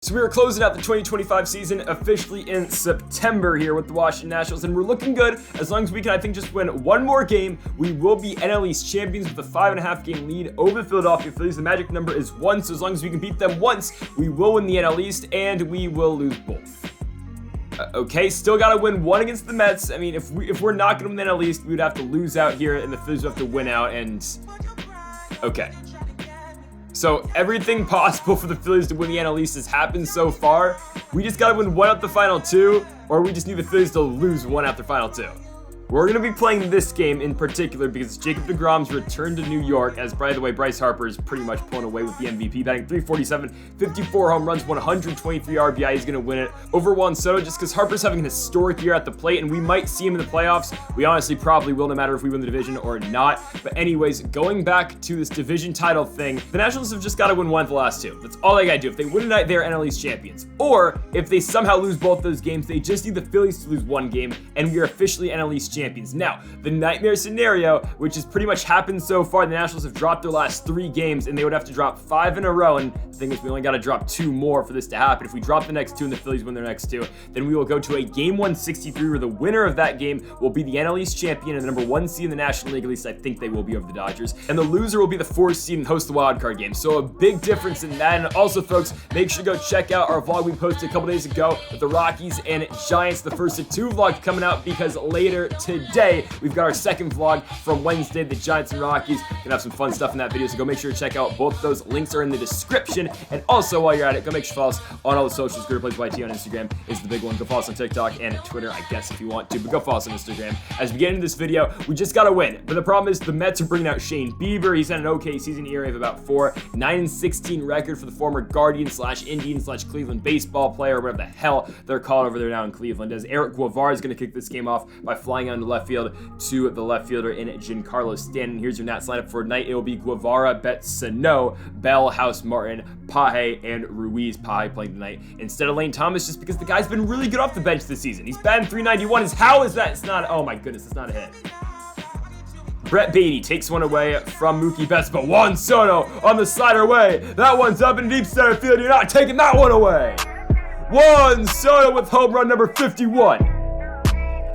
So we are closing out the 2025 season officially in September here with the Washington Nationals, and we're looking good. As long as we can, I think, just win one more game, we will be NL East champions with a 5.5 game lead over the Philadelphia Phillies. The magic number is 1, so as long as we can beat them once, we will win the NL East, and we will lose both. Okay, still got to win one against the Mets. I mean, if we're not going to win the NL East, we would have to lose out here, and the Phillies would have to win out, and... Okay. So everything possible for the Phillies to win the NL East has happened so far. We just got to win one out the final two, or we just need the Phillies to lose one out the final two. We're going to be playing this game in particular because Jacob Degrom's return to New York, as by the way, Bryce Harper is pretty much pulling away with the MVP, batting .347, 54 home runs, 123 RBI. He's going to win it over Juan Soto just because Harper's having an historic year at the plate, and we might see him in the playoffs. We honestly probably will, no matter if we win the division or not. But anyways, going back to this division title thing, the Nationals have just got to win one of the last two. That's all they got to do. If they win tonight, they're NL East champions. Or if they somehow lose both those games, they just need the Phillies to lose one game, and we are officially NL East champions. Now, the nightmare scenario, which has pretty much happened so far, the Nationals have dropped their last 3 games, and they would have to drop 5 in a row, and the thing is we only got to drop 2 more for this to happen. If we drop the next 2 and the Phillies win their next 2, then we will go to a Game 163 where the winner of that game will be the NL East champion and the number 1 seed in the National League. At least I think they will be over the Dodgers. And the loser will be the 4th seed and host the wild card game. So a big difference in that. And also, folks, make sure to go check out our vlog we posted a couple days ago with the Rockies and Giants, the first of 2 vlogs coming out, because later today we've got our second vlog from Wednesday, the Giants and Rockies. Gonna have some fun stuff in that video, so go make sure to check out both those. Links are in the description. And also, while you're at it, go make sure to follow us on all the socials. GreedoPlaysYT on Instagram is the big one. Go follow us on TikTok and Twitter, I guess, if you want to, but go follow us on Instagram. As we get into this video, we just gotta win. But the problem is the Mets are bringing out Shane Bieber. He's had an okay season ERA of about 4, 9-16 record for the former Guardian/Indian/Cleveland baseball player, whatever the hell they're called over there now in Cleveland. As Eric Guevara is gonna kick this game off by flying out to left field to the left fielder in Giancarlo Stanton. Here's your Nats lineup for tonight. It will be Guevara, Betts, Sano, Bell, House, Martin, Paje, and Ruiz. Paje playing tonight instead of Lane Thomas, just because the guy's been really good off the bench this season. He's batting .391. How is that? It's not. Oh my goodness, it's not a hit. Brett Beatty takes one away from Mookie Betts, but Juan Soto on the slider away. That one's up in deep center field. You're not taking that one away. Juan Soto with home run number 51.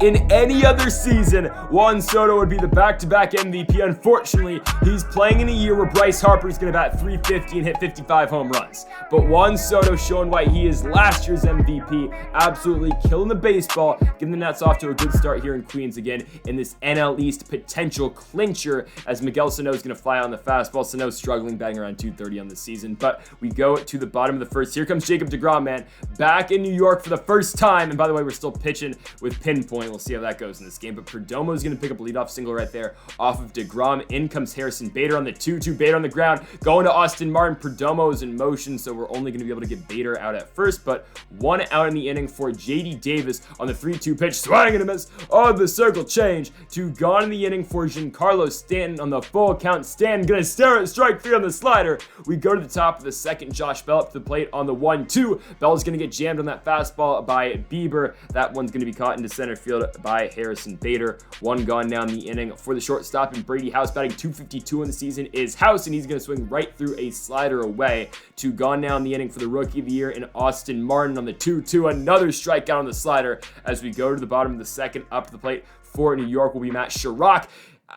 In any other season, Juan Soto would be the back-to-back MVP. Unfortunately, he's playing in a year where Bryce Harper is going to bat .350 and hit 55 home runs. But Juan Soto showing why he is last year's MVP, absolutely killing the baseball, getting the Nats off to a good start here in Queens again in this NL East potential clincher, as Miguel Sano is going to fly on the fastball. Sano struggling, batting around .230 on the season. But we go to the bottom of the first. Here comes Jacob Degrom, man, back in New York for the first time. And by the way, we're still pitching with pinpoint. We'll see how that goes in this game. But Perdomo is going to pick up a leadoff single right there off of Degrom. In comes Harrison Bader on the 2-2. Bader on the ground, going to Austin Martin. Perdomo is in motion, so we're only going to be able to get Bader out at first. But 1 out in the inning for JD Davis on the 3-2 pitch. Swing and a miss. Oh, the circle change. 2 gone in the inning for Giancarlo Stanton on the full count. Stanton going to stare at strike 3 on the slider. We go to the top of the second. Josh Bell up to the plate on the 1-2. Bell is going to get jammed on that fastball by Bieber. That one's going to be caught into center field by Harrison Bader. 1 gone down the inning for the shortstop, and Brady House batting .252 in the season is House, and he's going to swing right through a slider away. 2 gone down the inning for the Rookie of the Year in Austin Martin on the 2-2. Another strikeout on the slider. As we go to the bottom of the second, up to the plate for New York will be Matt Chirac.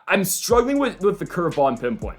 I'm struggling with the curveball and pinpoint.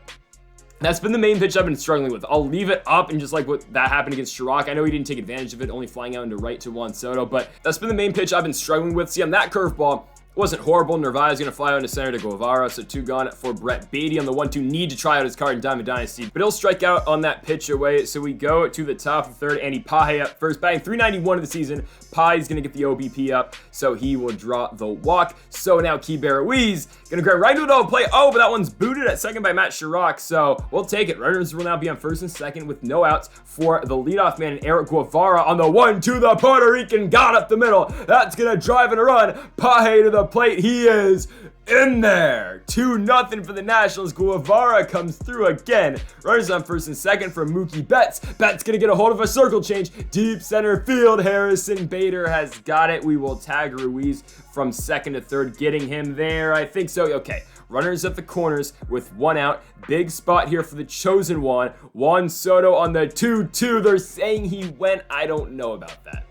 That's been the main pitch I've been struggling with. I'll leave it up, and just like what that happened against Chirac, I know he didn't take advantage of it, only flying out into right to Juan Soto, but that's been the main pitch I've been struggling with. See, on that curveball, wasn't horrible. Narvaez going to fly out into center to Guevara, so 2 gone for Brett Beatty on the 1-2. Need to try out his card in Diamond Dynasty, but he'll strike out on that pitch away. So we go to the top of third. Andy Paje up first, batting .391 of the season. Paje's going to get the OBP up, so he will draw the walk. So now Keibert Ruiz going to grab right into the double play. Oh, but that one's booted at second by Matt Chirac, so we'll take it. Runners will now be on first and second with no outs for the leadoff man, Eric Guevara on the 1-2. The Puerto Rican got up the middle. That's going to drive in a run. Paje to the plate. He is in there. 2-0 for the Nationals. Guevara comes through again. Runners on first and second for Mookie Betts. Betts gonna get a hold of a circle change. Deep center field. Harrison Bader has got it. We will tag Ruiz from second to third, getting him there. I think so. Okay. Runners at the corners with one out. Big spot here for the chosen one. Juan Soto on the 2-2. They're saying he went. I don't know about that.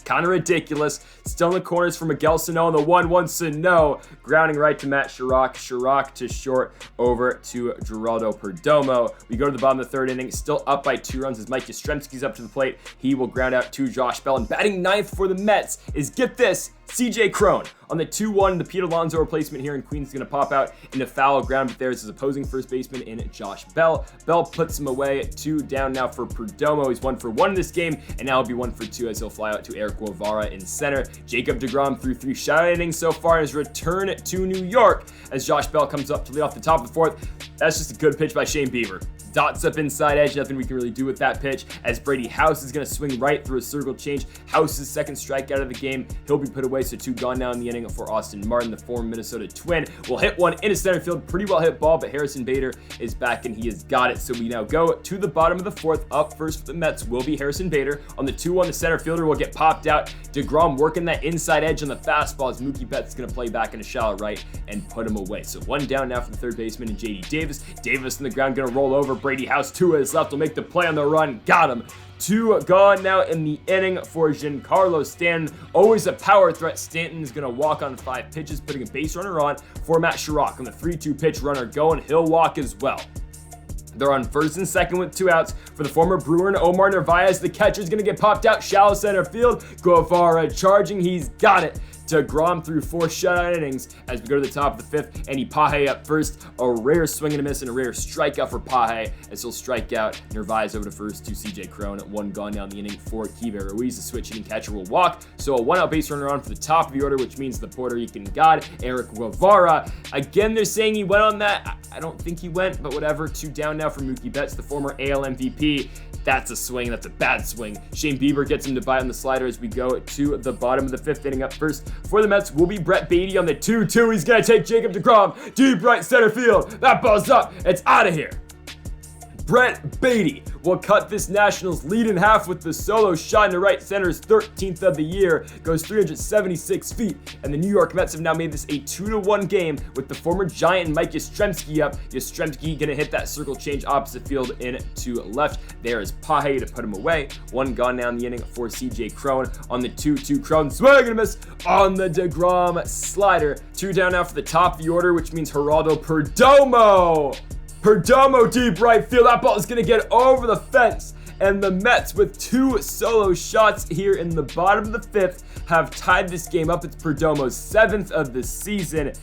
Kind of ridiculous. Still in the corners for Miguel Sano on the 1-1. Sano grounding right to Matt Chirac. Chirac to short over to Geraldo Perdomo. We go to the bottom of the third inning. Still up by 2 runs as Mike Yastrzemski's up to the plate. He will ground out to Josh Bell. And batting ninth for the Mets is, get this, CJ Cron. On the 2-1, the Pete Alonso replacement here in Queens is going to pop out into foul ground, but there's his opposing first baseman in Josh Bell. Bell puts him away. 2 down now for Perdomo. He's 1 for 1 in this game, and now he'll be 1 for 2 as he'll fly out to Eric Guevara in center. Jacob Degrom threw 3 shutout innings so far in his return to New York as Josh Bell comes up to lead off the top of the fourth. That's just a good pitch by Shane Bieber. Dots up inside edge, nothing we can really do with that pitch as Brady House is going to swing right through a circle change. House's second strikeout of the game. He'll be put away, so 2 gone now in the inning for Austin Martin, the former Minnesota Twin. Will hit one into center field, pretty well hit ball, but Harrison Bader is back and he has got it. So we now go to the bottom of the fourth. Up first for the Mets will be Harrison Bader. On the 2-1, the center fielder will get popped out. Degrom working that inside edge on the fastball as Mookie Betts is going to play back in a shallow right and put him away. So 1 down now for the third baseman and JD Davis. Davis in the ground going to roll over. Brady House 2 is left, will make the play on the run. Got him. 2 gone now in the inning for Giancarlo Stanton. Always a power threat. Stanton is going to walk on 5 pitches, putting a base runner on for Matt Chirac. On the 3-2 pitch, runner going. He'll walk as well. They're on first and second with 2 outs for the former Brewer and Omar Narvaez. The catcher's going to get popped out. Shallow center field. Guevara charging. He's got it. Degrom through 4 shutout innings as we go to the top of the 5th. Andy Paje up first. A rare swing and a miss and a rare strikeout for Paje as he'll strike out. Narvaez over to first to CJ Cron. 1 gone down the inning for Kiva Ruiz. The switch hitting catcher will walk. So a 1-out base runner on for the top of the order, which means the Puerto Rican god, Eric Guevara. Again, they're saying he went on that. I don't think he went, but whatever. 2 down now for Mookie Betts, the former AL MVP. That's a swing. That's a bad swing. Shane Bieber gets him to bite on the slider as we go to the bottom of the 5th inning. Up first for the Mets will be Brett Beatty on the 2-2. He's going to take Jacob Degrom deep right center field. That ball's up. It's out of here. Brett Beatty will cut this Nationals lead in half with the solo shot into right center's 13th of the year. Goes 376 feet, and the New York Mets have now made this a 2-1 game with the former Giant Mike Yastrzemski up. Yastrzemski gonna hit that circle change opposite field into left. There is Paje to put him away. 1 gone now in the inning for CJ Cron. On the 2-2, Cron swing and a miss on the Degrom slider. 2 down now for the top of the order, which means Geraldo Perdomo. Perdomo deep right field. That ball is going to get over the fence. And the Mets, with 2 solo shots here in the bottom of the 5th, have tied this game up. It's Perdomo's 7th of the season.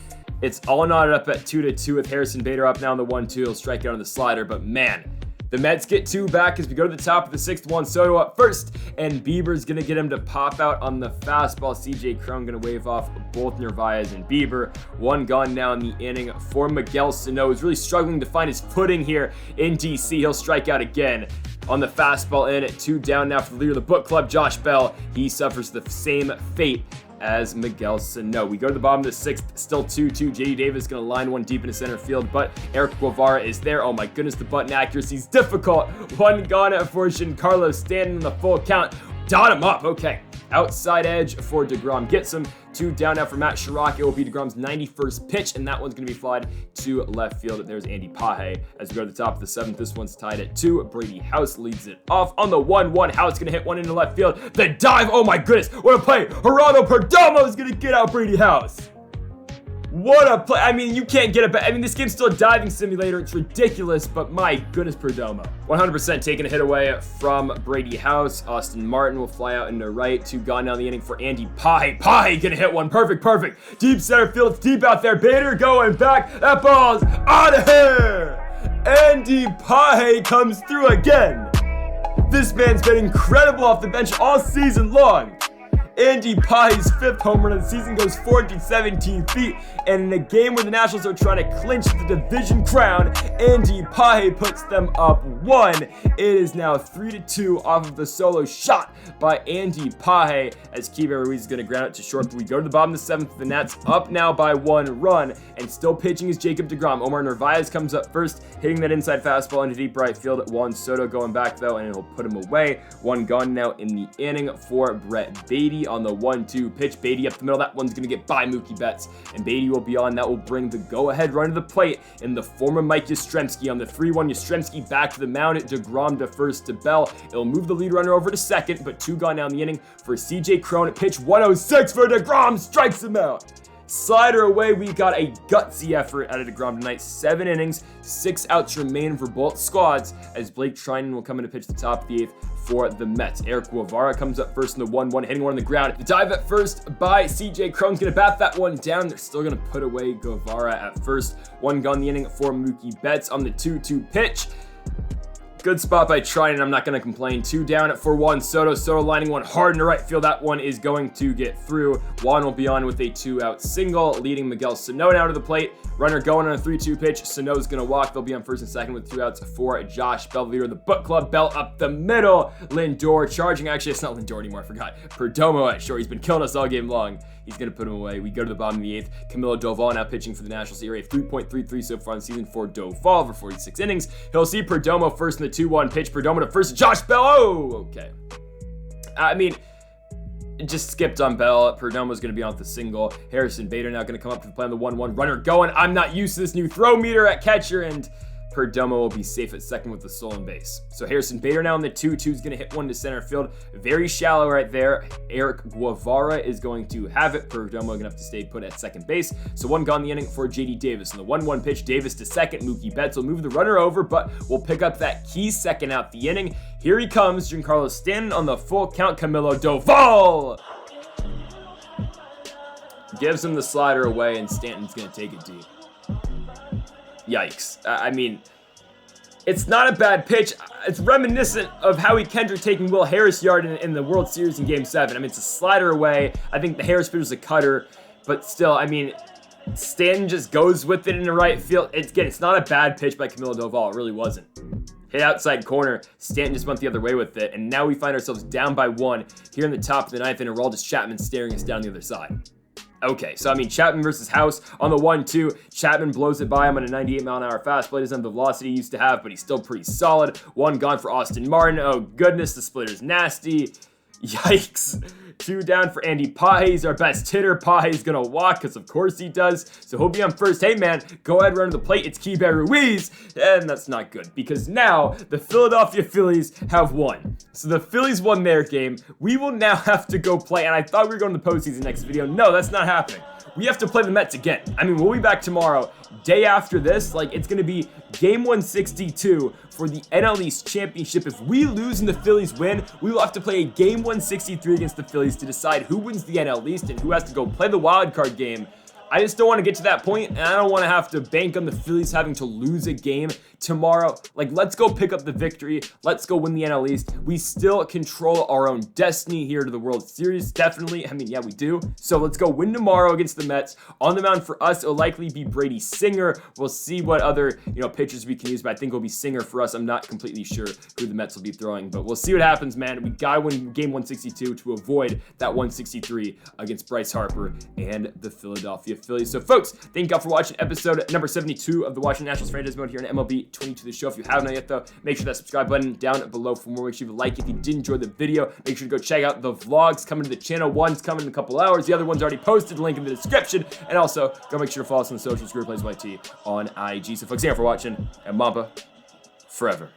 It's all knotted up at 2-2 with Harrison Bader up now on the 1-2. He'll strike out on the slider, but man, the Mets get 2 back as we go to the top of the 6th. Juan Soto up first, and Bieber's going to get him to pop out on the fastball. CJ Cron going to wave off both Narvaez and Bieber. 1 gone now in the inning for Miguel Sano. He's really struggling to find his footing here in DC. He'll strike out again on the fastball in. 2 down now for the leader of the book club, Josh Bell. He suffers the same fate as Miguel Sano. We go to the bottom of the 6th, still 2-2. JD Davis going to line one deep into center field, but Eric Guevara is there. Oh my goodness, the button accuracy is difficult. 1 gone for Giancarlo Stanton in the full count. Dot him up. Okay. Outside edge for Degrom. Gets him. 2 down now for Matt Chirac. It will be Degrom's 91st pitch, and that one's going to be flied to left field. There's Andy Paje. As we go to the top of the 7th, this one's tied at 2. Brady House leads it off on the 1-1. House going to hit one into left field. The dive. Oh my goodness. What a play. Geraldo Perdomo is going to get out Brady House. What a play. I mean, you can't get it back. I mean, this game's still a diving simulator. It's ridiculous, but my goodness, Perdomo. 100% taking a hit away from Brady House. Austin Martin will fly out into right. 2 gone down the inning for Andy Paje. Paje gonna hit one. Perfect. Deep center field. It's deep out there. Bader going back. That ball's out of here. Andy Paje comes through again. This man's been incredible off the bench all season long. Andy Pye's 5th home run of the season goes 417 feet. And in a game where the Nationals are trying to clinch the division crown, Andy Pye puts them up 1. It is now 3-2 off of the solo shot by Andy Pye as Keibert Ruiz is going to ground it to short. But we go to the bottom of the 7th. The Nats up now by 1 run, and still pitching is Jacob Degrom. Omar Narvaez comes up first, hitting that inside fastball into deep right field. Juan Soto going back though, and it'll put him away. 1 gone now in the inning for Brett Beatty on the 1-2 pitch. Beatty up the middle. That one's going to get by Mookie Betts, and Beatty will be on. That will bring the go-ahead run to the plate in the form of Mike Yastrzemski. On the 3-1, Yastrzemski back to the mound. Degrom to first to Bell. It'll move the lead runner over to second, but 2 gone now in the inning for CJ Cron. Pitch 106 for Degrom. Strikes him out. Slider away. We got a gutsy effort out of Degrom tonight. 7 innings, 6 outs remain for both squads as Blake Treinen will come in to pitch the top of the 8th for the Mets. Eric Guevara comes up first in the 1-1, hitting one on the ground. The dive at first by CJ Cron's going to bat that one down. They're still going to put away Guevara at first. 1 gone in the inning for Mookie Betts on the 2-2 pitch. Good spot by Treinen, I'm not going to complain. 2 down for Juan Soto. Soto lining one hard into right field. That one is going to get through. Juan will be on with a 2-out single, leading Miguel Sano down to the plate. Runner going on a 3-2 pitch. Sano's going to walk. They'll be on first and second with 2 outs for Josh Bell, leader of the book club. Bell up the middle. Lindor charging. Actually, it's not Lindor anymore. I forgot. Perdomo at short. He's been killing us all game long. He's going to put him away. We go to the bottom of the 8th. Camilo Doval now pitching for the Nationals. ERA 3.33 so far in the season for Doval over 46 innings. He'll see Perdomo first in the 2-1 pitch. Perdomo to first. Josh Bell. Oh, okay. I mean, it just skipped on Bell. Perdomo's going to be on with the single. Harrison Bader now going to come up to the play on the 1-1. Runner going. I'm not used to this new throw meter at catcher, and Perdomo will be safe at second with the stolen base. So Harrison Bader now in the 2-2 is going to hit one to center field. Very shallow right there. Eric Guevara is going to have it. Perdomo going to have to stay put at second base. So 1 gone in the inning for JD Davis. In the 1-1 pitch, Davis to second. Mookie Betts will move the runner over, but will pick up that key second out the inning. Here he comes. Giancarlo Stanton on the full count. Camilo Doval gives him the slider away, and Stanton's going to take it deep. Yikes. I mean, it's not a bad pitch. It's reminiscent of Howie Kendrick taking Will Harris yard in the World Series in Game 7. I mean, it's a slider away. I think the Harris pitch was a cutter, but still, I mean, Stanton just goes with it in the right field. It's not a bad pitch by Camilo Doval. It really wasn't. Hit outside corner. Stanton just went the other way with it, and now we find ourselves down by 1 here in the top of the 9th, and Aroldis Chapman staring us down the other side. Okay, so I mean, Chapman versus House on the 1-2. Chapman blows it by him on a 98-mile-an-hour fastball. He doesn't have the velocity he used to have, but he's still pretty solid. 1 gone for Austin Martin. Oh, goodness, the splitter's nasty. Yikes. 2 down for Andy Pye. He's our best hitter. Pye is going to walk because, of course, he does. So he'll be on first. Hey, man, go ahead, run to the plate. It's Keibert Ruiz. And that's not good because now the Philadelphia Phillies have won. So the Phillies won their game. We will now have to go play. And I thought we were going to the postseason next video. No, that's not happening. We have to play the Mets again. I mean, we'll be back tomorrow. Day after this, like, it's going to be game 162 for the NL East Championship. If we lose and the Phillies win, we will have to play a game 163 against the Phillies to decide who wins the NL East and who has to go play the wild card game. I just don't want to get to that point, and I don't want to have to bank on the Phillies having to lose a game tomorrow. Like, let's go pick up the victory. Let's go win the NL East. We still control our own destiny here to the World Series, definitely. I mean, yeah, we do. So let's go win tomorrow against the Mets. On the mound for us, it'll likely be Brady Singer. We'll see what other, pitchers we can use, but I think it'll be Singer for us. I'm not completely sure who the Mets will be throwing, but we'll see what happens, man. We gotta win game 162 to avoid that 163 against Bryce Harper and the Philadelphia Phillies. So, folks, thank you all for watching episode number 72 of the Washington Nationals Franchise Mode here in MLB 22 The Show. If you haven't yet, though, make sure that subscribe button down below for more. Make sure you like if you did enjoy the video. Make sure to go check out the vlogs coming to the channel. One's coming in a couple hours. The other one's already posted. Link in the description. And also, go make sure to follow us on the socials. GreedoPlaysYT on IG. So, folks, thank you for watching. And Mamba forever.